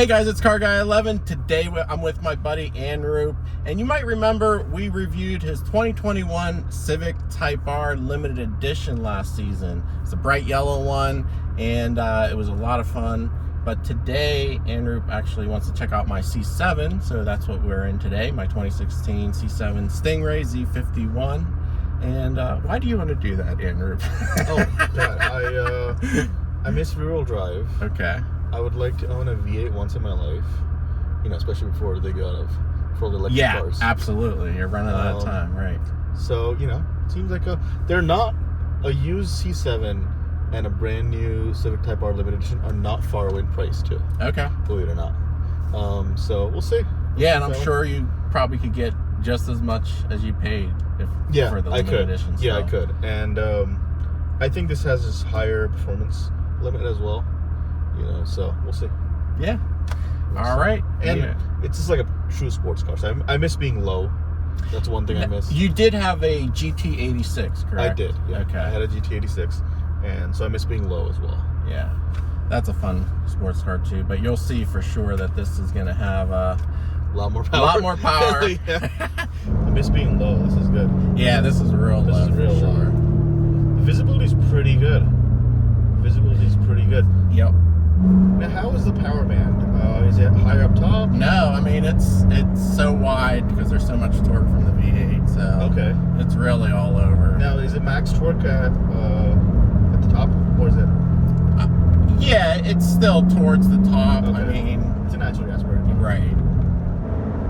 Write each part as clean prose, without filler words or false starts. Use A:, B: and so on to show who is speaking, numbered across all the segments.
A: Hey guys, it's Car Guy 11. Today I'm with my buddy Andrew, and you might remember we reviewed his 2021 Civic Type R limited edition last season. It's a bright yellow one, and it was a lot of fun. But today Andrew actually wants to check out my C7, so that's what we're in today, my 2016 C7 Stingray Z51. And why do you want to do that, Andrew?
B: Oh God, I miss rear-wheel drive.
A: Okay.
B: I would like to own a V8 once in my life, especially before they go out of for the electric cars.
A: Yeah, absolutely. You're running out of time, right?
B: So it seems like they're not a used C7 and a brand new Civic Type R limited edition are not far away in price too.
A: Okay.
B: Believe it or not. So we'll see.
A: Yeah, and I'm sure you probably could get just as much as you paid for the limited edition.
B: Yeah, I could. And I think this has this higher performance limit as well. So we'll see.
A: Yeah. All right.
B: And it's just like a true sports car. So I miss being low. That's one thing I miss.
A: You did have a GT86, correct?
B: I did. Yeah.
A: Okay.
B: I had a GT86, and so I miss being low as well.
A: Yeah. That's a fun sports car too. But you'll see for sure that this is going to have a
B: lot more power.
A: A lot more power.
B: I miss being low. This is good.
A: Yeah, this is real low.
B: This is real low. The visibility's pretty good.
A: Yep.
B: Now, how is the power band? Is it higher up top?
A: No, I mean it's so wide because there's so much torque from the V8. So
B: okay,
A: it's really all over.
B: Now, is it max torque at the top, or is it?
A: Yeah, it's still towards the top.
B: Okay.
A: I mean,
B: it's a natural gas burner.
A: Right.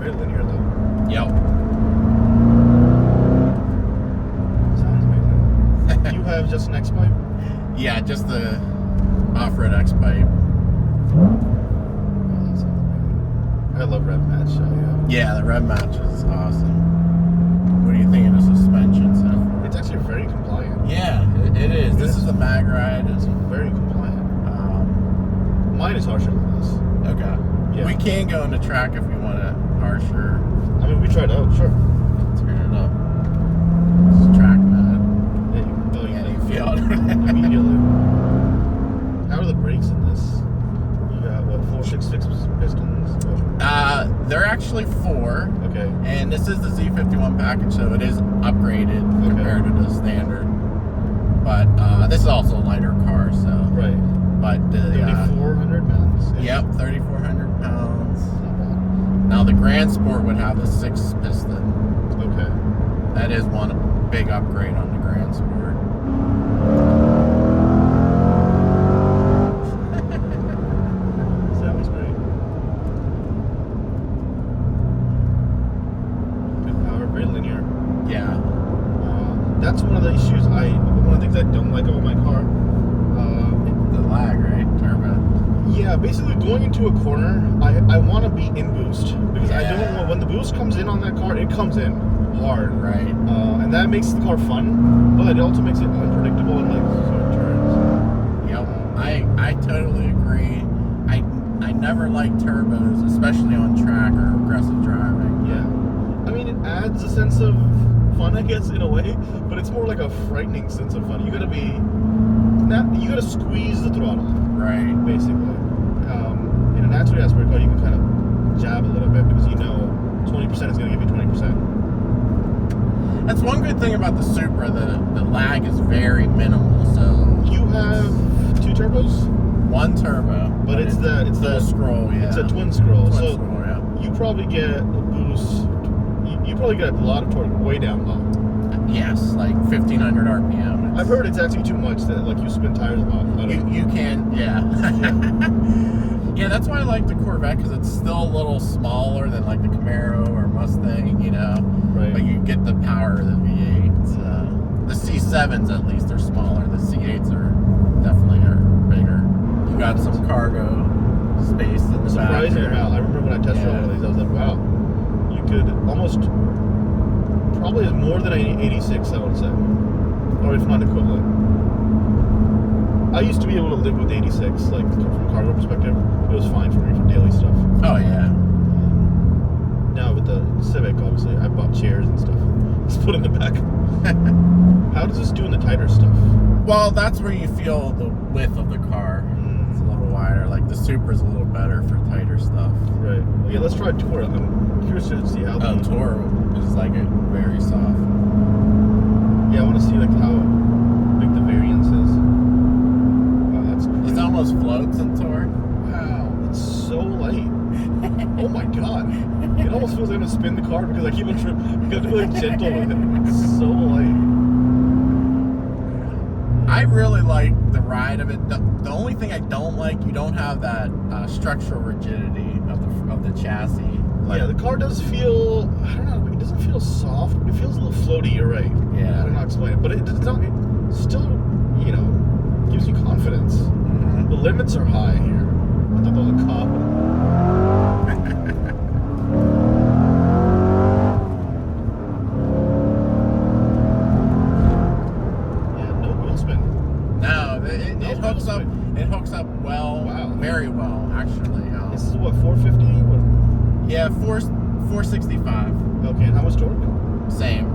B: Very linear though.
A: Yep.
B: Sounds amazing. You have just an X pipe?
A: Yeah, just the off-road X pipe.
B: Oh, that sounds amazing. I love rev match.
A: Yeah, the rev match is awesome. What do you think of the suspension so far?
B: It's actually very compliant.
A: Yeah, it is. This is a mag ride.
B: It's very compliant. Mine is harsher than this.
A: Okay.
B: Yeah.
A: We can go into track if we want to harsher.
B: I mean, we tried out. Sure.
A: Turn it up. It's track mode.
B: Yeah,
A: you feel it
B: immediately. How are the brakes in this? You got what, 466 pistons?
A: They're actually 4.
B: Okay.
A: And this is the Z51 package, so it is upgraded compared to the standard. But this is also a lighter car, so.
B: Right.
A: But
B: 3,400 pounds?
A: Yep, 3,400 pounds. Now the Grand Sport would have the 6 piston.
B: Okay.
A: That is one big upgrade on the Grand Sport.
B: Sounds great. Good power, very linear.
A: Yeah.
B: That's one of the issues. One of the things I don't like about my car.
A: The lag, right? Turbo.
B: Yeah, basically going into a corner, I want to be in boost because I don't want, when the boost comes in on that car, it comes in hard,
A: right?
B: And that makes the car fun, but it also makes it unpredictable in like certain turns.
A: Yep, I totally agree. I never like turbos, especially on track or aggressive driving.
B: Yeah, I mean it adds a sense of fun, I guess, in a way, but it's more like a frightening sense of fun. You gotta squeeze the throttle,
A: right?
B: Basically, in a natural gas car, you can kind of jab a little bit because 20% is going to give you 20%.
A: That's one good thing about the Supra. The lag is very minimal. So
B: you have 2 turbos,
A: 1 turbo,
B: but it's the
A: scroll. Yeah,
B: it's a twin scroll.
A: Twin scroll, yeah.
B: You probably get a boost. You probably get a lot of torque way down low.
A: Yes, like 1,500 RPM.
B: I've heard it's actually too much that like you spin tires a lot.
A: You can, yeah. Yeah, that's why I like the Corvette, because it's still a little smaller than like the Camaro or Mustang,
B: Right.
A: But you get the power of the V8. The C7s at least are smaller. The C8s are definitely bigger. You got some cargo space in the back.
B: Surprising amount. I remember when I tested one of these, I was like, wow, you could almost probably more than an 86, I would say, or if not equivalent. I used to be able to live with 86, like from a cargo perspective. It was fine for me for daily stuff.
A: Oh yeah.
B: Now with the Civic, obviously, I bought chairs and stuff. Just put in the back. How does this do in the tighter stuff?
A: Well, that's where you feel the width of the car. It's a little wider. Like the Supra's a little better for tighter stuff.
B: Yeah, let's try Tour. I'm curious to see how.
A: Oh, Tour is like a very soft.
B: Yeah, I want to see like how big the variance is. Wow, that's crazy.
A: It almost floats in Tour.
B: Wow, it's so light. Oh my god. It almost feels like I'm gonna spin the car because I keep on you have to be like gentle with it. It's so light.
A: I really like the ride of it. The only thing I don't like, you don't have that structural rigidity of the chassis. Like,
B: yeah, the car does feel, I don't know, it doesn't feel soft. It feels a little floaty, you're right.
A: Yeah.
B: I don't know how to explain it, but it does not, it still, you know, gives you confidence.
A: mm-hmm.
B: The limits are high here. I thought that was a cop.
A: It hooks up well, very well, actually.
B: This is what, 450? What?
A: Yeah, 465.
B: Okay, and how much torque?
A: Same.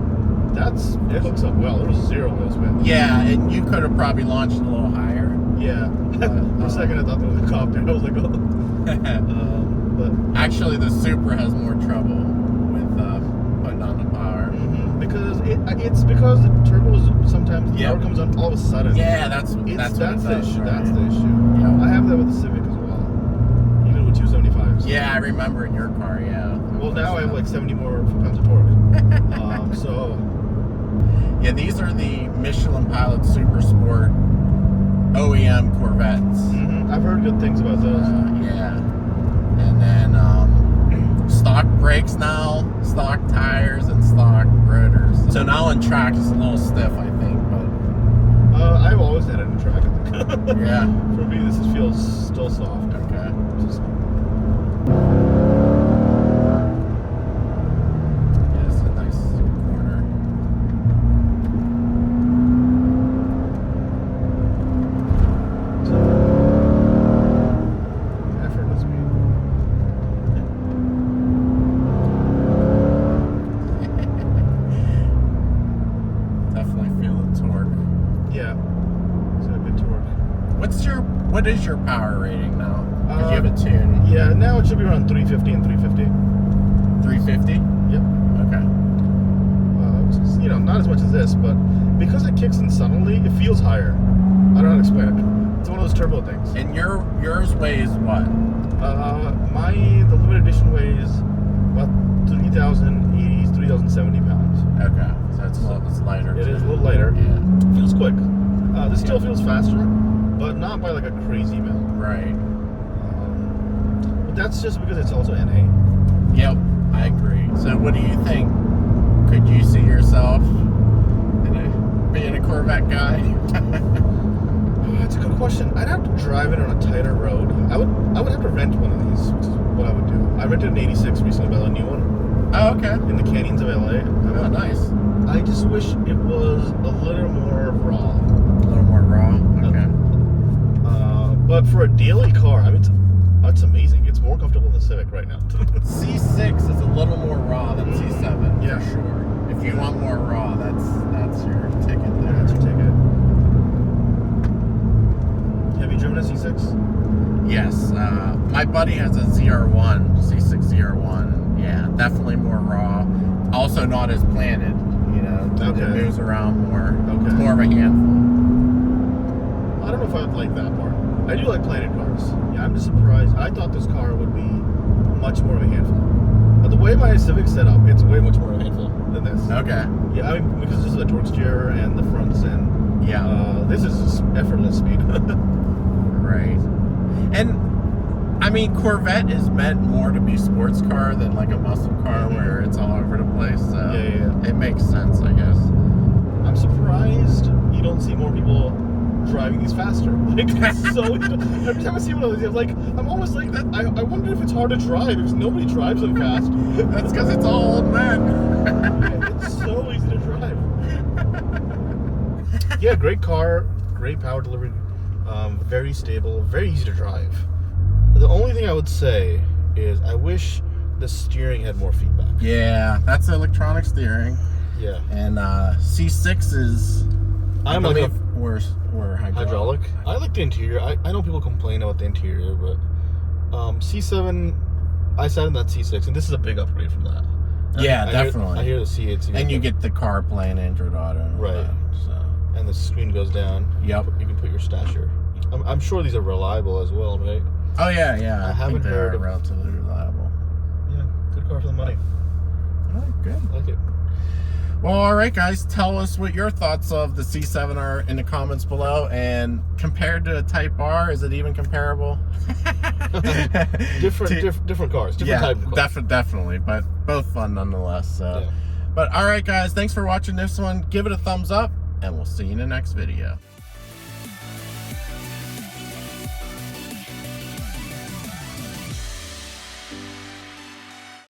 B: It hooks up well. There was 0 wheel spin.
A: Yeah, and you could have probably launched a little higher.
B: Yeah. For a second I thought there was a cop there. I was like, oh. But
A: actually, the Supra has more trouble with putting on the power.
B: Mm-hmm. Because it's because the turbos sometimes the power comes on all of a sudden.
A: Yeah, that's the
B: issue.
A: Right?
B: That's the issue.
A: Yeah.
B: I have that with the Civic as well, even with 275s.
A: Yeah, I remember in your car. Yeah.
B: Well, now I have like 70 more foot-pounds of torque. So.
A: Yeah, these are the Michelin Pilot Super Sport OEM Corvettes.
B: Mm-hmm. I've heard good things about those.
A: Yeah. And then stock brakes now, stock tires, and stock rotors. So now on track it's a little stiff, I think, but
B: I've always had it in track, I think.
A: yeah.
B: For me, this feels still soft.
A: Okay. Yeah, it's a nice corner.
B: Effortless speed.
A: Definitely feel the torque.
B: Yeah, it's got a good torque.
A: What is your power rating now? Because you have it tuned.
B: Yeah, now it should be around 350 and 350.
A: 350?
B: Yep.
A: Okay.
B: It's, you know, not as much as this, but because it kicks in subtly, it feels higher. I don't know how to explain it. It's one of those turbo things.
A: And yours weighs what?
B: The limited edition weighs about 3,080, 3,070 pounds.
A: Okay, so it's lighter.
B: It is a little lighter.
A: Yeah.
B: Feels quick. This still feels faster, but not by like a crazy amount.
A: Right.
B: But that's just because it's also NA.
A: Yep, I agree. So what do you think? Could you see yourself being a Corvette guy?
B: That's a good question. I'd have to drive it on a tighter road. I would have to rent one of these, which is what I would do. I rented an 86 recently, but a new one.
A: Oh, okay.
B: In the canyons of LA.
A: Oh, nice.
B: I just wish it was a little more raw.
A: A little more raw? Okay.
B: But for a daily car, I mean, it's amazing. It's more comfortable than the Civic right now.
A: C6 is a little more raw than C7,
B: yeah,
A: for sure. If you want more raw, that's your ticket there.
B: That's your ticket. Have you driven a C6?
A: Yes. My buddy has a ZR1, C6 ZR1. Yeah, definitely more raw. Also not as planted, you know.
B: Okay.
A: It moves around more.
B: Okay.
A: It's more of a handful.
B: I don't know if I would like that part. I do like planted cars. Yeah, I'm just surprised. I thought this car would be much more of a handful. But the way my Civic's set up, it's way much more of a handful than this.
A: Okay.
B: Yeah, I mean, because this is the torque steer and the fronts and this is just effortless speed.
A: Right. And I mean, Corvette is meant more to be sports car than like a muscle car where it's all over the place. So it makes sense, I guess.
B: I'm surprised you don't see more people driving these faster. Like, it's so every time I see one of these, I'm almost like that. I wonder if it's hard to drive because nobody drives them fast.
A: That's because it's all old men.
B: It's so easy to drive. Yeah, great car, great power delivery, very stable, very easy to drive. The only thing I would say is I wish the steering had more feedback.
A: Yeah, that's electronic steering.
B: Yeah.
A: And C6 is,
B: I'm like a
A: we're hydraulic.
B: I like the interior. I know people complain about the interior, but C7, I sat in that C6, and this is a big upgrade from that.
A: Yeah, definitely.
B: I hear the C8.
A: And you get the car playing Android Auto. And
B: right.
A: That, so.
B: And the screen goes down.
A: Yep.
B: You can put your stasher. I'm sure these are reliable as well, right?
A: Oh, yeah.
B: I haven't heard of...
A: relatively reliable.
B: Yeah, good car for the money.
A: All right, good.
B: I like it.
A: Well, all right, guys. Tell us what your thoughts of the C7 are in the comments below. And compared to a Type R, is it even comparable?
B: different cars. Different type of cars.
A: Definitely. But both fun nonetheless. So. Yeah. But all right, guys. Thanks for watching this one. Give it a thumbs up, and we'll see you in the next video.